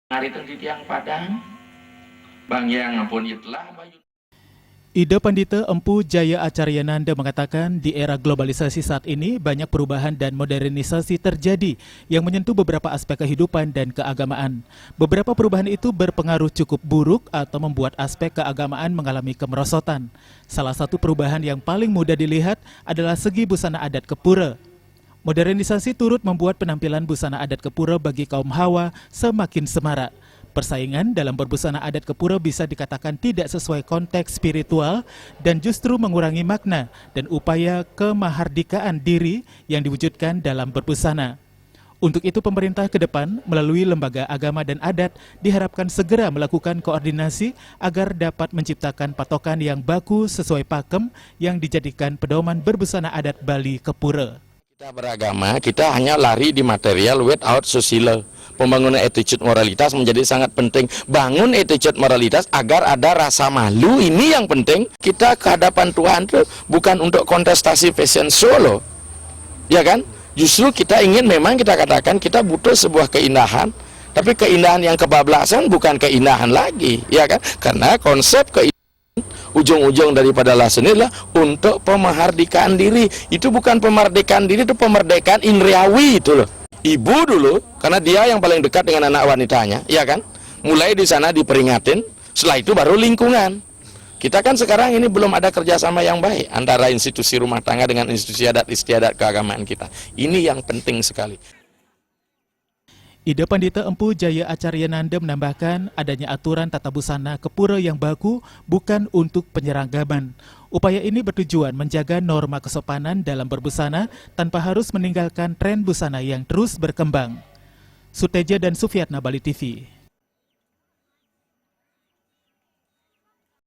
Hari itu di tiang Padang, Bang yang ampun itulah Bayu. Ida Pandita Empu Jaya Acaryananda mengatakan di era globalisasi saat ini banyak perubahan dan modernisasi terjadi yang menyentuh beberapa aspek kehidupan dan keagamaan. Beberapa perubahan itu berpengaruh cukup buruk atau membuat aspek keagamaan mengalami kemerosotan. Salah satu perubahan yang paling mudah dilihat adalah segi busana adat Kepura. Modernisasi turut membuat penampilan busana adat Kepura bagi kaum Hawa semakin semarak. Persaingan dalam berbusana adat Kepura bisa dikatakan tidak sesuai konteks spiritual dan justru mengurangi makna dan upaya kemahardikaan diri yang diwujudkan dalam berbusana. Untuk itu pemerintah ke depan melalui lembaga agama dan adat diharapkan segera melakukan koordinasi agar dapat menciptakan patokan yang baku sesuai pakem yang dijadikan pedoman berbusana adat Bali Kepura. Kita beragama, kita hanya lari di material without sosial. Pembangunan attitude moralitas menjadi sangat penting. Bangun attitude moralitas agar ada rasa malu, ini yang penting. Kita ke hadapan Tuhan itu bukan untuk kontestasi fashion show loh. Ya kan? Justru kita ingin, memang kita katakan kita butuh sebuah keindahan. Tapi keindahan yang kebablasan bukan keindahan lagi. Ya kan? Karena konsep keindahan ujung-ujung daripada lason ini adalah untuk pemerdekaan diri. Itu bukan pemerdekaan diri, itu pemerdekaan indriawi itu loh. Ibu dulu, karena dia yang paling dekat dengan anak wanitanya, ya kan? Mulai di sana diperingatin, setelah itu baru lingkungan. Kita kan sekarang ini belum ada kerjasama yang baik antara institusi rumah tangga dengan institusi adat istiadat keagamaan kita. Ini yang penting sekali. Ida Pandita Empu Jaya Acaryananda menambahkan adanya aturan tata busana Kepura yang baku bukan untuk penyeragaman. Upaya ini bertujuan menjaga norma kesopanan dalam berbusana tanpa harus meninggalkan tren busana yang terus berkembang. Suteja dan Sufiatna, Bali TV.